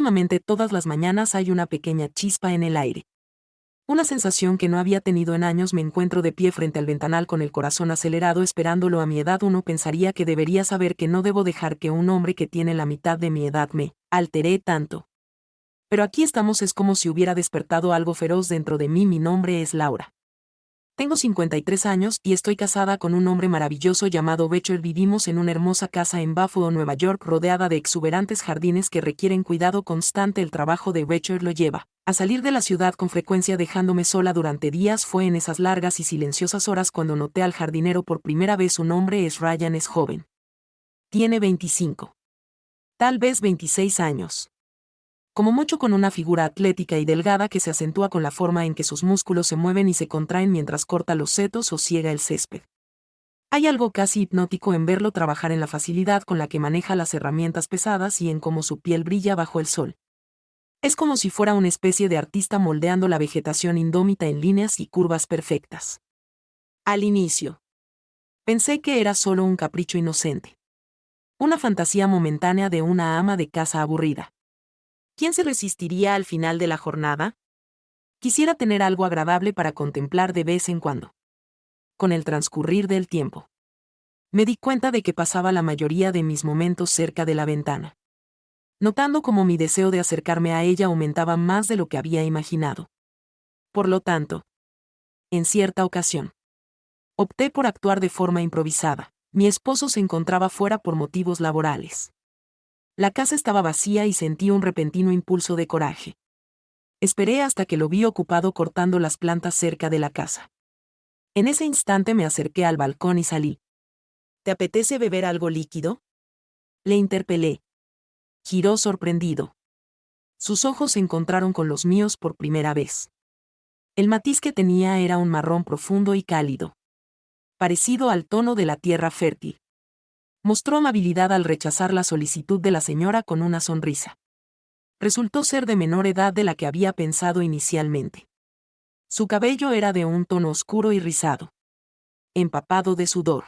Últimamente todas las mañanas hay una pequeña chispa en el aire. Una sensación que no había tenido en años. Me encuentro de pie frente al ventanal con el corazón acelerado esperándolo. A mi edad uno pensaría que debería saber que no debo dejar que un hombre que tiene la mitad de mi edad me altere tanto. Pero aquí estamos. Es como si hubiera despertado algo feroz dentro de mí. Mi nombre es Laura. Tengo 53 años y estoy casada con un hombre maravilloso llamado Becher. Vivimos en una hermosa casa en Buffalo, Nueva York, rodeada de exuberantes jardines que requieren cuidado constante. El trabajo de Becher lo lleva a salir de la ciudad con frecuencia, dejándome sola durante días. Fue en esas largas y silenciosas horas cuando noté al jardinero por primera vez. Su nombre es Ryan. Es joven. Tiene 25. Tal vez 26 años. Como mucho, con una figura atlética y delgada que se acentúa con la forma en que sus músculos se mueven y se contraen mientras corta los setos o siega el césped. Hay algo casi hipnótico en verlo trabajar, en la facilidad con la que maneja las herramientas pesadas y en cómo su piel brilla bajo el sol. Es como si fuera una especie de artista moldeando la vegetación indómita en líneas y curvas perfectas. Al inicio, pensé que era solo un capricho inocente. Una fantasía momentánea de una ama de casa aburrida. ¿Quién se resistiría al final de la jornada? Quisiera tener algo agradable para contemplar de vez en cuando. Con el transcurrir del tiempo, me di cuenta de que pasaba la mayoría de mis momentos cerca de la ventana, notando cómo mi deseo de acercarme a ella aumentaba más de lo que había imaginado. Por lo tanto, en cierta ocasión, opté por actuar de forma improvisada. Mi esposo se encontraba fuera por motivos laborales. La casa estaba vacía y sentí un repentino impulso de coraje. Esperé hasta que lo vi ocupado cortando las plantas cerca de la casa. En ese instante me acerqué al balcón y salí. ¿Te apetece beber algo líquido?, le interpelé. Giró sorprendido. Sus ojos se encontraron con los míos por primera vez. El matiz que tenía era un marrón profundo y cálido, parecido al tono de la tierra fértil. Mostró amabilidad al rechazar la solicitud de la señora con una sonrisa. Resultó ser de menor edad de la que había pensado inicialmente. Su cabello era de un tono oscuro y rizado, empapado de sudor.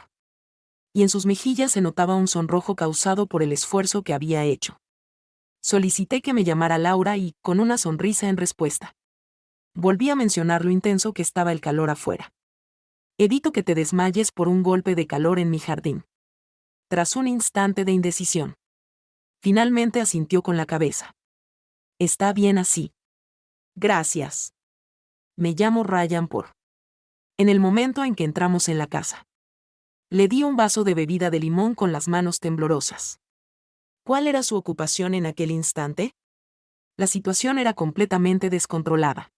Y en sus mejillas se notaba un sonrojo causado por el esfuerzo que había hecho. Solicité que me llamara Laura y, con una sonrisa en respuesta, volví a mencionar lo intenso que estaba el calor afuera. Evito que te desmayes por un golpe de calor en mi jardín. Tras un instante de indecisión, finalmente asintió con la cabeza. Está bien así. Gracias. Me llamo Ryan por. En el momento en que entramos en la casa, le di un vaso de bebida de limón con las manos temblorosas. ¿Cuál era su ocupación en aquel instante? La situación era completamente descontrolada,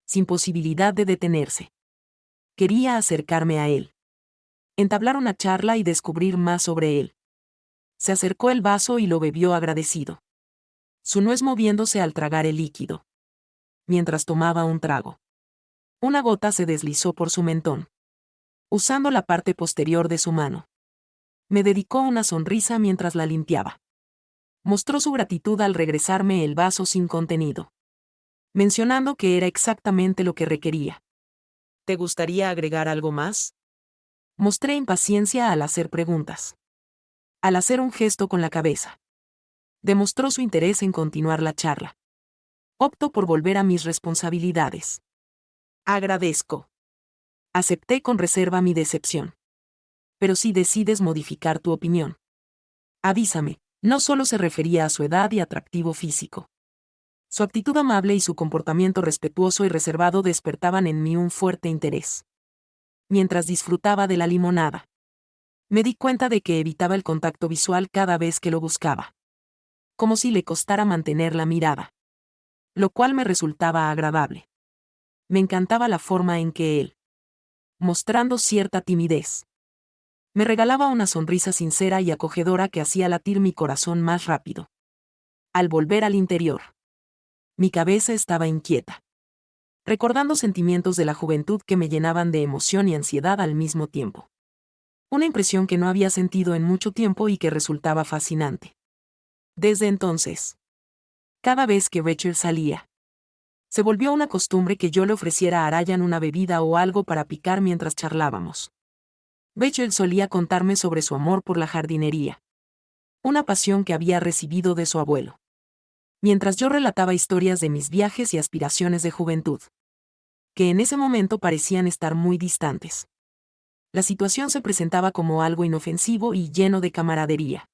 sin posibilidad de detenerse. Quería acercarme a él, entablar una charla y descubrir más sobre él. Se acercó el vaso y lo bebió agradecido, su nuez moviéndose al tragar el líquido. Mientras tomaba un trago, una gota se deslizó por su mentón, usando la parte posterior de su mano. Me dedicó una sonrisa mientras la limpiaba. Mostró su gratitud al regresarme el vaso sin contenido, mencionando que era exactamente lo que requería. ¿Te gustaría agregar algo más?, mostré impaciencia al hacer preguntas. Al hacer un gesto con la cabeza, demostró su interés en continuar la charla. Opto por volver a mis responsabilidades. Agradezco. Acepté con reserva mi decepción. Pero si decides modificar tu opinión, avísame. No solo se refería a su edad y atractivo físico. Su actitud amable y su comportamiento respetuoso y reservado despertaban en mí un fuerte interés. Mientras disfrutaba de la limonada, me di cuenta de que evitaba el contacto visual cada vez que lo buscaba, como si le costara mantener la mirada, lo cual me resultaba agradable. Me encantaba la forma en que él, mostrando cierta timidez, me regalaba una sonrisa sincera y acogedora que hacía latir mi corazón más rápido. Al volver al interior, mi cabeza estaba inquieta, recordando sentimientos de la juventud que me llenaban de emoción y ansiedad al mismo tiempo. Una impresión que no había sentido en mucho tiempo y que resultaba fascinante. Desde entonces, cada vez que Rachel salía, se volvió una costumbre que yo le ofreciera a Ryan una bebida o algo para picar mientras charlábamos. Rachel solía contarme sobre su amor por la jardinería, una pasión que había recibido de su abuelo. mientras yo relataba historias de mis viajes y aspiraciones de juventud, que en ese momento parecían estar muy distantes. La situación se presentaba como algo inofensivo y lleno de camaradería.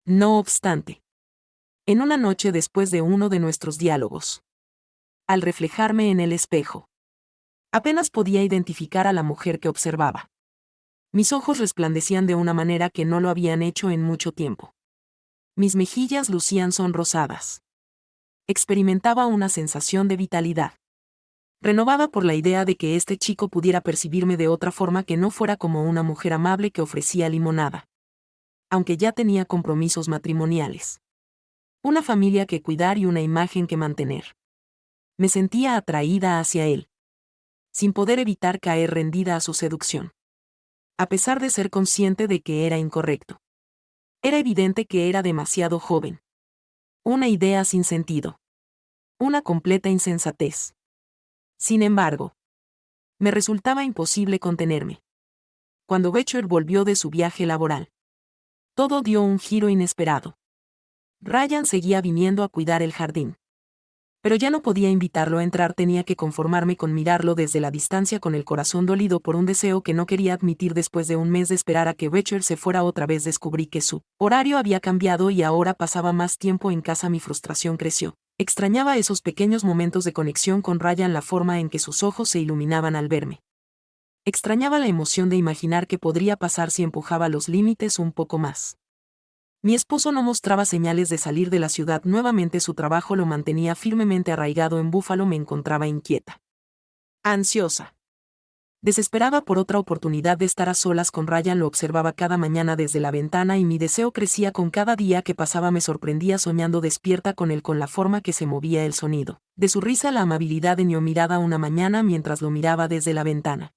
No obstante, en una noche después de uno de nuestros diálogos, al reflejarme en el espejo, apenas podía identificar a la mujer que observaba. Mis ojos resplandecían de una manera que no lo habían hecho en mucho tiempo. Mis mejillas lucían sonrosadas. Experimentaba una sensación de vitalidad, renovada por la idea de que este chico pudiera percibirme de otra forma que no fuera como una mujer amable que ofrecía limonada. Aunque ya tenía compromisos matrimoniales, una familia que cuidar y una imagen que mantener. Me sentía atraída hacia él, sin poder evitar caer rendida a su seducción. A pesar de ser consciente de que era incorrecto. Era evidente que era demasiado joven. Una idea sin sentido. Una completa insensatez. Sin embargo, me resultaba imposible contenerme. Cuando Becher volvió de su viaje laboral, todo dio un giro inesperado. Ryan seguía viniendo a cuidar el jardín. Pero ya no podía invitarlo a entrar, tenía que conformarme con mirarlo desde la distancia con el corazón dolido por un deseo que no quería admitir. Después de un mes de esperar a que Becher se fuera otra vez, descubrí que su horario había cambiado y ahora pasaba más tiempo en casa. Mi frustración creció. Extrañaba esos pequeños momentos de conexión con Ryan, la forma en que sus ojos se iluminaban al verme. Extrañaba la emoción de imaginar qué podría pasar si empujaba los límites un poco más. Mi esposo no mostraba señales de salir de la ciudad nuevamente, su trabajo lo mantenía firmemente arraigado en Búfalo. Me encontraba inquieta, ansiosa, desesperada por otra oportunidad de estar a solas con Ryan. Lo observaba cada mañana desde la ventana y mi deseo crecía con cada día que pasaba. Me sorprendía soñando despierta con él, con la forma que se movía, el sonido de su risa, la amabilidad de mi mirada una mañana mientras lo miraba desde la ventana.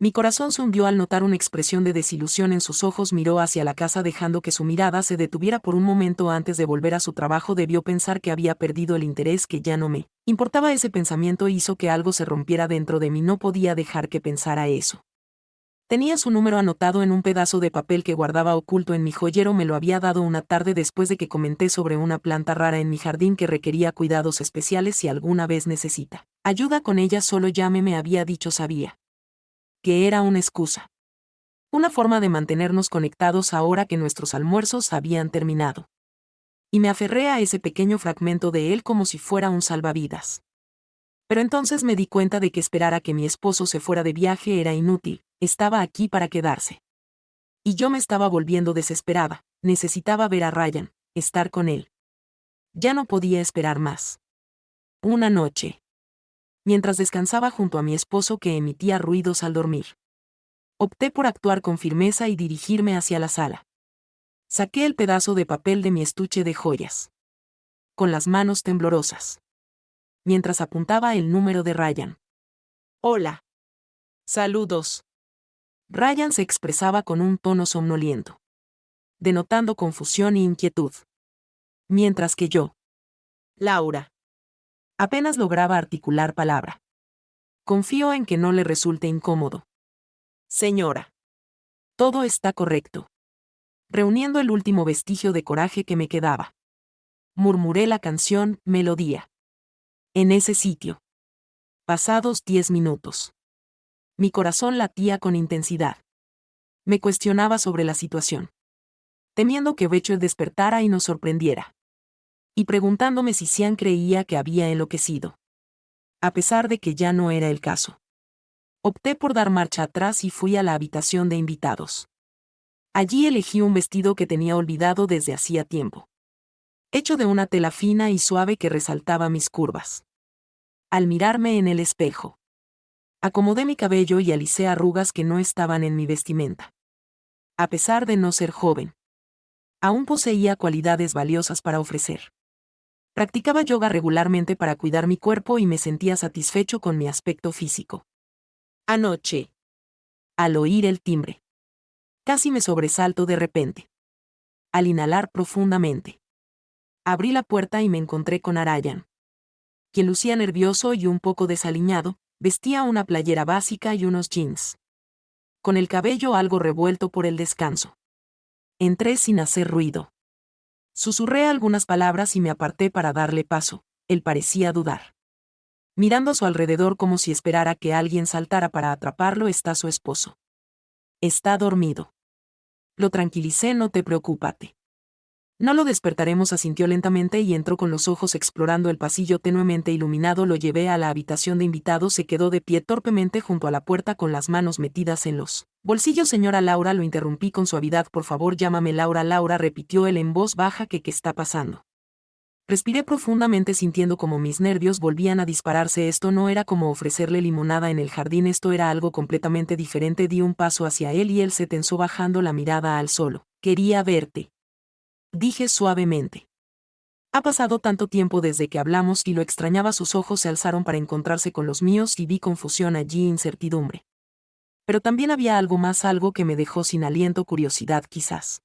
Mi corazón se hundió al notar una expresión de desilusión en sus ojos. Miró hacia la casa dejando que su mirada se detuviera por un momento antes de volver a su trabajo. Debió pensar que había perdido el interés, que ya no me importaba. Ese pensamiento hizo que algo se rompiera dentro de mí. No podía dejar que pensara eso. Tenía su número anotado en un pedazo de papel que guardaba oculto en mi joyero. Me lo había dado una tarde después de que comenté sobre una planta rara en mi jardín que requería cuidados especiales. Si alguna vez necesita ayuda con ella, solo llámeme, había dicho. Sabía que era una excusa. Una forma de mantenernos conectados ahora que nuestros almuerzos habían terminado. Y me aferré a ese pequeño fragmento de él como si fuera un salvavidas. Pero entonces me di cuenta de que esperar a que mi esposo se fuera de viaje era inútil. Estaba aquí para quedarse. Y yo me estaba volviendo desesperada. Necesitaba ver a Ryan, estar con él. Ya no podía esperar más. Una noche, mientras descansaba junto a mi esposo que emitía ruidos al dormir, opté por actuar con firmeza y dirigirme hacia la sala. Saqué el pedazo de papel de mi estuche de joyas, con las manos temblorosas, mientras apuntaba el número de Ryan. Hola. Saludos. Ryan se expresaba con un tono somnoliento, denotando confusión e inquietud. Mientras que yo, Laura, apenas lograba articular palabra. Confío en que no le resulte incómodo. Señora. Todo está correcto. Reuniendo el último vestigio de coraje que me quedaba, murmuré la canción, melodía. En ese sitio. Pasados 10 minutos. Mi corazón latía con intensidad. Me cuestionaba sobre la situación, temiendo que Becher despertara y nos sorprendiera. Y preguntándome si Sean creía que había enloquecido. A pesar de que ya no era el caso. Opté por dar marcha atrás y fui a la habitación de invitados. Allí elegí un vestido que tenía olvidado desde hacía tiempo, hecho de una tela fina y suave que resaltaba mis curvas. Al mirarme en el espejo, acomodé mi cabello y alicé arrugas que no estaban en mi vestimenta. A pesar de no ser joven, aún poseía cualidades valiosas para ofrecer. Practicaba yoga regularmente para cuidar mi cuerpo y me sentía satisfecho con mi aspecto físico. Anoche, al oír el timbre, casi me sobresalto de repente. Al inhalar profundamente, abrí la puerta y me encontré con Ryan, quien lucía nervioso y un poco desaliñado. Vestía una playera básica y unos jeans, con el cabello algo revuelto por el descanso. Entré sin hacer ruido, Susurré algunas palabras y me aparté para darle paso. Él parecía dudar. Mirando a su alrededor como si esperara que alguien saltara para atraparlo. Está su esposo. Está dormido. Lo tranquilicé. No te preocupate. No lo despertaremos, asintió lentamente y entró con los ojos explorando el pasillo tenuemente iluminado. Lo llevé a la habitación de invitados. Se quedó de pie torpemente junto a la puerta con las manos metidas en los bolsillos. Señora Laura, lo interrumpí con suavidad. Por favor, llámame Laura. Laura, repitió él en voz baja. ¿Qué está pasando? Respiré profundamente sintiendo como mis nervios volvían a dispararse. Esto no era como ofrecerle limonada en el jardín, esto era algo completamente diferente. Di un paso hacia él y él se tensó bajando la mirada al suelo. Quería verte, dije suavemente. Ha pasado tanto tiempo desde que hablamos y lo extrañaba. Sus ojos se alzaron para encontrarse con los míos y vi confusión allí, incertidumbre. Pero también había algo más, algo que me dejó sin aliento, curiosidad quizás.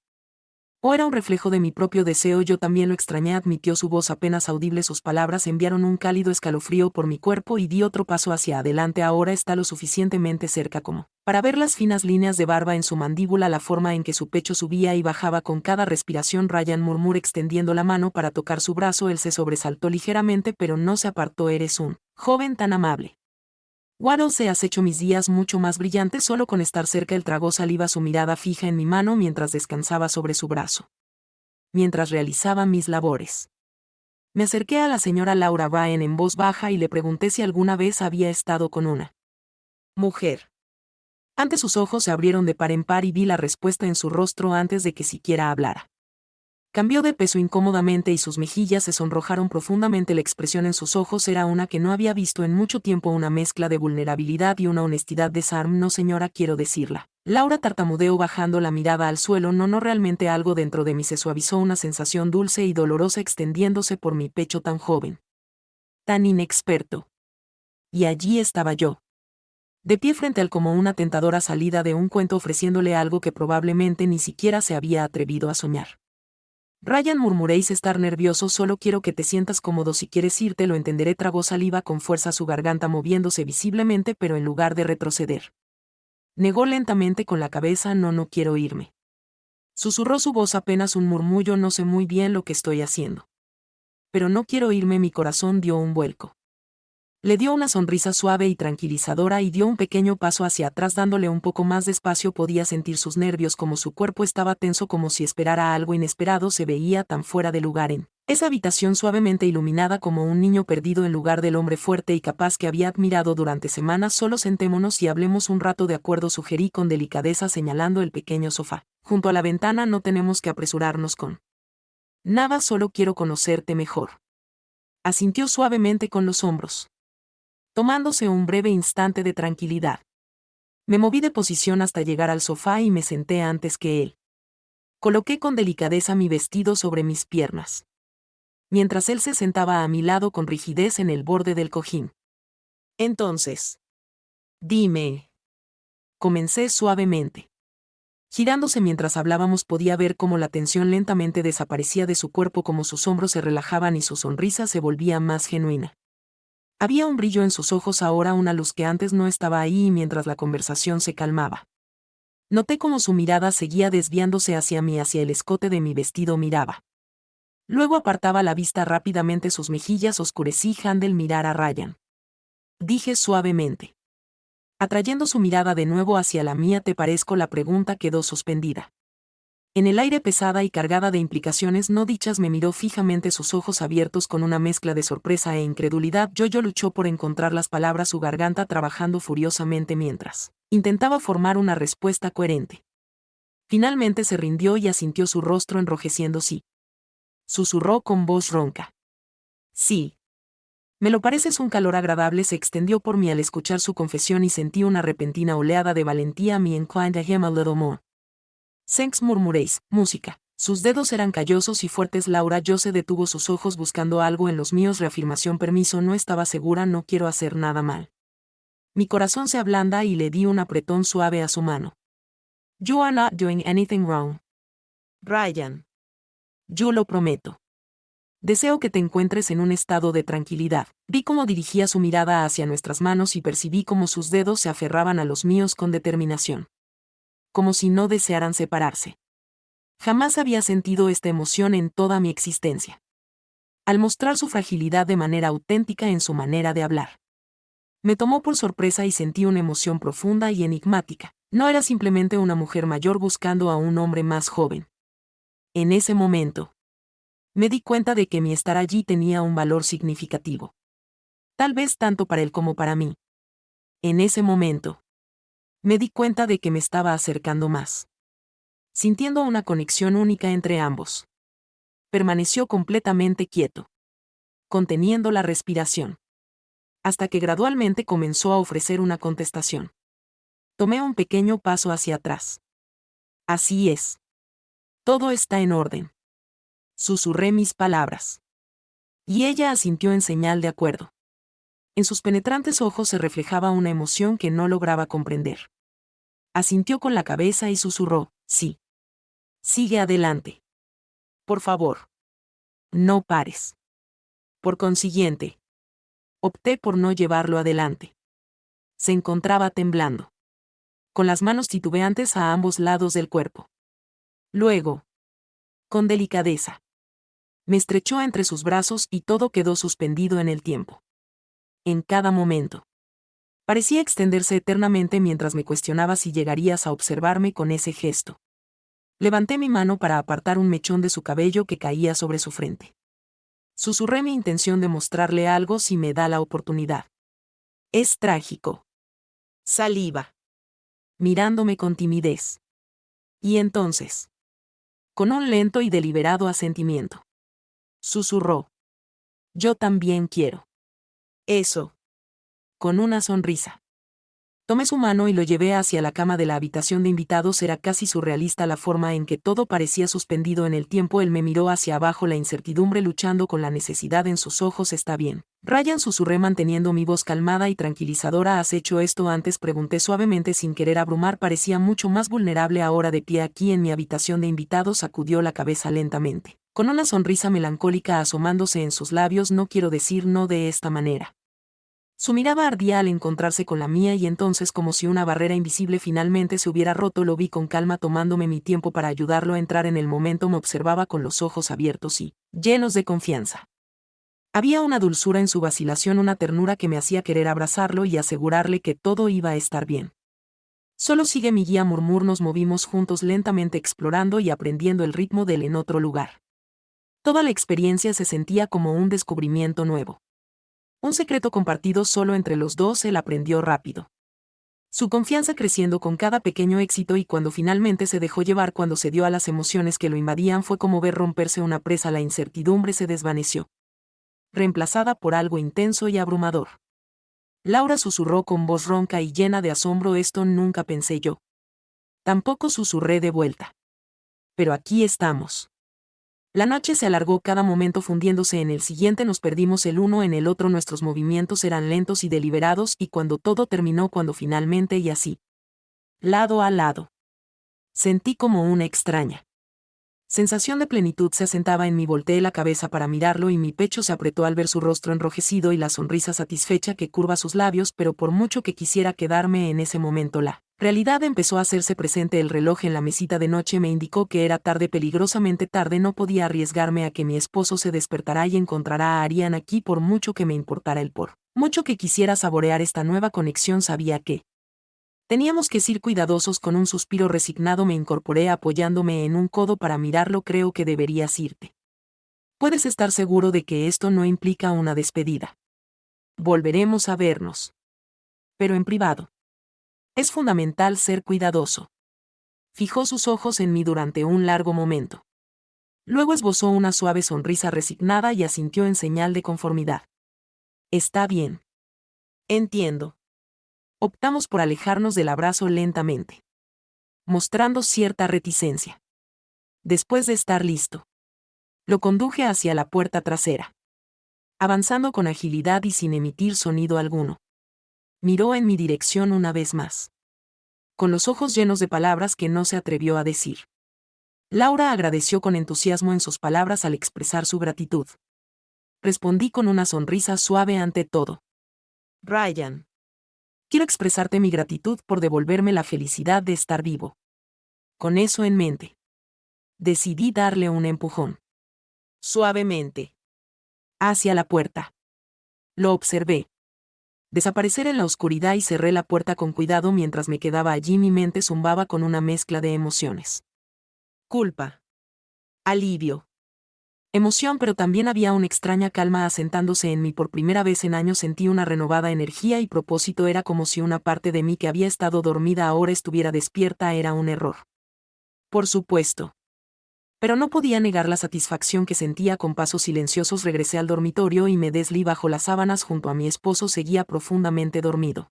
¿O era un reflejo de mi propio deseo? Yo también lo extrañé, admitió, su voz apenas audible. Sus palabras enviaron un cálido escalofrío por mi cuerpo y di otro paso hacia adelante. Ahora está lo suficientemente cerca como para ver las finas líneas de barba en su mandíbula, la forma en que su pecho subía y bajaba con cada respiración. Ryan murmuró extendiendo la mano para tocar su brazo. Él se sobresaltó ligeramente pero no se apartó. Eres un joven tan amable. Waddles, has hecho mis días mucho más brillantes solo con estar cerca. Él tragó saliva, su mirada fija en mi mano mientras descansaba sobre su brazo. Mientras realizaba mis labores. Me acerqué a la señora Laura Ryan en voz baja y le pregunté si alguna vez había estado con una mujer. Ante sus ojos se abrieron de par en par y vi la respuesta en su rostro antes de que siquiera hablara. Cambió de peso incómodamente y sus mejillas se sonrojaron profundamente. La expresión en sus ojos era una que no había visto en mucho tiempo, una mezcla de vulnerabilidad y una honestidad. No señora, quiero decirla. Laura tartamudeó bajando la mirada al suelo. No realmente. Algo dentro de mí se suavizó, una sensación dulce y dolorosa extendiéndose por mi pecho. Tan joven. Tan inexperto. Y allí estaba yo. De pie frente a él como una tentadora salida de un cuento, ofreciéndole algo que probablemente ni siquiera se había atrevido a soñar. Ryan, murmuréis estar nervioso, solo quiero que te sientas cómodo. Si quieres irte lo entenderé. Tragó saliva con fuerza, su garganta moviéndose visiblemente, pero en lugar de retroceder, negó lentamente con la cabeza. No quiero irme. Susurró, su voz apenas un murmullo. No sé muy bien lo que estoy haciendo. Pero no quiero irme. Mi corazón dio un vuelco. Le dio una sonrisa suave y tranquilizadora y dio un pequeño paso hacia atrás dándole un poco más despacio. Podía sentir sus nervios, como su cuerpo estaba tenso, como si esperara algo inesperado. Se veía tan fuera de lugar en esa habitación suavemente iluminada, como un niño perdido en lugar del hombre fuerte y capaz que había admirado durante semanas. Solo sentémonos y hablemos un rato. De acuerdo, sugerí con delicadeza señalando el pequeño sofá junto a la ventana. No tenemos que apresurarnos con nada, solo quiero conocerte mejor. Asintió suavemente con los hombros, tomándose un breve instante de tranquilidad. Me moví de posición hasta llegar al sofá y me senté antes que él. Coloqué con delicadeza mi vestido sobre mis piernas, mientras él se sentaba a mi lado con rigidez en el borde del cojín. Entonces, dime. Comencé suavemente. Girándose mientras hablábamos podía ver cómo la tensión lentamente desaparecía de su cuerpo, como sus hombros se relajaban y su sonrisa se volvía más genuina. Había un brillo en sus ojos ahora, una luz que antes no estaba ahí, y mientras la conversación se calmaba, noté cómo su mirada seguía desviándose hacia mí, hacia el escote de mi vestido. Miraba. Luego apartaba la vista rápidamente, sus mejillas oscurecí. Handel, mirar a Ryan, dije suavemente, atrayendo su mirada de nuevo hacia la mía. ¿Te parezco? La pregunta quedó suspendida en el aire, pesada y cargada de implicaciones no dichas. Me miró fijamente, sus ojos abiertos con una mezcla de sorpresa e incredulidad. Yo luchó por encontrar las palabras, su garganta trabajando furiosamente mientras intentaba formar una respuesta coherente. Finalmente se rindió y asintió, su rostro enrojeciendo. Sí. Susurró con voz ronca. Sí. Me lo pareces. Un calor agradable se extendió por mí al escuchar su confesión y sentí una repentina oleada de valentía. Me inclined a him a little more. Thanks, murmuréis, música. Sus dedos eran callosos y fuertes. Laura yo se detuvo, sus ojos buscando algo en los míos. Reafirmación, permiso. No estaba segura. No quiero hacer nada mal. Mi corazón se ablanda y le di un apretón suave a su mano. You are not doing anything wrong, Ryan. Yo lo prometo. Deseo que te encuentres en un estado de tranquilidad. Vi cómo dirigía su mirada hacia nuestras manos y percibí cómo sus dedos se aferraban a los míos con determinación, como si no desearan separarse. Jamás había sentido esta emoción en toda mi existencia. Al mostrar su fragilidad de manera auténtica en su manera de hablar. Me tomó por sorpresa y sentí una emoción profunda y enigmática. No era simplemente una mujer mayor buscando a un hombre más joven. En ese momento, me di cuenta de que mi estar allí tenía un valor significativo. Tal vez tanto para él como para mí. En ese momento, me di cuenta de que me estaba acercando más. Sintiendo una conexión única entre ambos. Permaneció completamente quieto, conteniendo la respiración. Hasta que gradualmente comenzó a ofrecer una contestación. Tomé un pequeño paso hacia atrás. Así es. Todo está en orden. Susurré mis palabras. Y ella asintió en señal de acuerdo. En sus penetrantes ojos se reflejaba una emoción que no lograba comprender. Asintió con la cabeza y susurró, sí. Sigue adelante. Por favor. No pares. Por consiguiente, opté por no llevarlo adelante. Se encontraba temblando. Con las manos titubeantes a ambos lados del cuerpo. Luego, con delicadeza, me estrechó entre sus brazos y todo quedó suspendido en el tiempo. En cada momento. Parecía extenderse eternamente mientras me cuestionaba si llegarías a observarme con ese gesto. Levanté mi mano para apartar un mechón de su cabello que caía sobre su frente. Susurré mi intención de mostrarle algo si me da la oportunidad. Es trágico. Saliva. Mirándome con timidez. Y entonces, con un lento y deliberado asentimiento, susurró. Yo también quiero. Eso. Con una sonrisa. Tomé su mano y lo llevé hacia la cama de la habitación de invitados. Era casi surrealista la forma en que todo parecía suspendido en el tiempo. Él me miró hacia abajo, la incertidumbre luchando con la necesidad en sus ojos. Está bien. Ryan, susurré manteniendo mi voz calmada y tranquilizadora. ¿Has hecho esto antes?, pregunté suavemente sin querer abrumar. Parecía mucho más vulnerable ahora de pie aquí en mi habitación de invitados. Sacudió la cabeza lentamente, con una sonrisa melancólica asomándose en sus labios. No quiero decir no de esta manera. Su mirada ardía al encontrarse con la mía y entonces, como si una barrera invisible finalmente se hubiera roto, lo vi con calma tomándome mi tiempo para ayudarlo a entrar en el momento. Me observaba con los ojos abiertos y llenos de confianza. Había una dulzura en su vacilación, una ternura que me hacía querer abrazarlo y asegurarle que todo iba a estar bien. Solo sigue mi guía, murmuró. Nos movimos juntos lentamente explorando y aprendiendo el ritmo de él en otro lugar. Toda la experiencia se sentía como un descubrimiento nuevo. Un secreto compartido solo entre los dos. Él aprendió rápido. Su confianza creciendo con cada pequeño éxito, y cuando finalmente se dejó llevar, cuando se dio a las emociones que lo invadían, fue como ver romperse una presa. La incertidumbre se desvaneció, reemplazada por algo intenso y abrumador. Laura, susurró con voz ronca y llena de asombro. Esto nunca pensé yo. Tampoco, susurré de vuelta. Pero aquí estamos. La noche se alargó, cada momento fundiéndose en el siguiente. Nos perdimos el uno en el otro, nuestros movimientos eran lentos y deliberados, y cuando todo terminó, cuando finalmente, y así, lado a lado, sentí como una extraña sensación de plenitud se asentaba en mí. Volteé la cabeza para mirarlo y mi pecho se apretó al ver su rostro enrojecido y la sonrisa satisfecha que curva sus labios, pero por mucho que quisiera quedarme en ese momento, la realidad empezó a hacerse presente. El reloj en la mesita de noche me indicó que era tarde, peligrosamente tarde. No podía arriesgarme a que mi esposo se despertara y encontrara a Ariane aquí, por mucho que me importara él, por mucho que quisiera saborear esta nueva conexión. Sabía que teníamos que ser cuidadosos. Con un suspiro resignado me incorporé apoyándome en un codo para mirarlo. Creo que deberías irte. Puedes estar seguro de que esto no implica una despedida. Volveremos a vernos. Pero en privado. Es fundamental ser cuidadoso. Fijó sus ojos en mí durante un largo momento. Luego esbozó una suave sonrisa resignada y asintió en señal de conformidad. Está bien. Entiendo. Optamos por alejarnos del abrazo lentamente, mostrando cierta reticencia. Después de estar listo, lo conduje hacia la puerta trasera. Avanzando con agilidad y sin emitir sonido alguno. Miró en mi dirección una vez más, con los ojos llenos de palabras que no se atrevió a decir. Laura agradeció con entusiasmo en sus palabras al expresar su gratitud. Respondí con una sonrisa suave. Ante todo, Ryan, quiero expresarte mi gratitud por devolverme la felicidad de estar vivo. Con eso en mente, Decidí darle un empujón. Suavemente. Hacia la puerta. Lo observé. Desaparecer en la oscuridad y cerré la puerta con cuidado mientras me quedaba allí. Mi mente zumbaba con una mezcla de emociones. Culpa. Alivio. Emoción, pero también había una extraña calma asentándose en mí. Por primera vez en años sentí una renovada energía y propósito. Era como si una parte de mí que había estado dormida ahora estuviera despierta. Era un error. Por supuesto. Pero no podía negar la satisfacción que sentía. Con pasos silenciosos regresé al dormitorio y me deslí bajo las sábanas junto a mi esposo. Seguía profundamente dormido.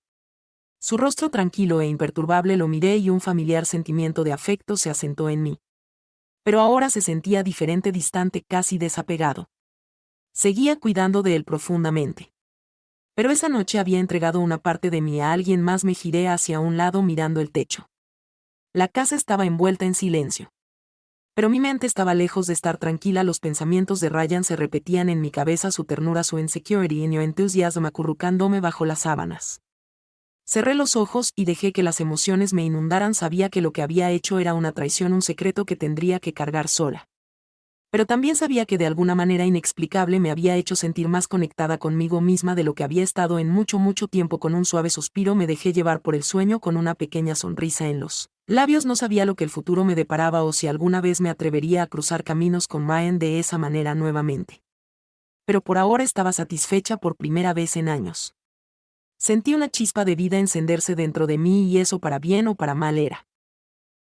Su rostro tranquilo e imperturbable lo miré y un familiar sentimiento de afecto se asentó en mí. Pero ahora se sentía diferente, distante, casi desapegado. Seguía cuidando de él profundamente. Pero esa noche había entregado una parte de mí a alguien más. Me giré hacia un lado mirando el techo. La casa estaba envuelta en silencio. Pero mi mente estaba lejos de estar tranquila. Los pensamientos de Ryan se repetían en mi cabeza, su ternura, su insecurity y mi entusiasmo acurrucándome bajo las sábanas. Cerré los ojos y dejé que las emociones me inundaran. Sabía que lo que había hecho era una traición, un secreto que tendría que cargar sola. Pero también sabía que de alguna manera inexplicable me había hecho sentir más conectada conmigo misma de lo que había estado en mucho tiempo. Con un suave suspiro me dejé llevar por el sueño con una pequeña sonrisa en los labios. No sabía lo que el futuro me deparaba o si alguna vez me atrevería a cruzar caminos con Ryan de esa manera nuevamente. Pero por ahora estaba satisfecha. Por primera vez en años. Sentí una chispa de vida encenderse dentro de mí, y eso, para bien o para mal, era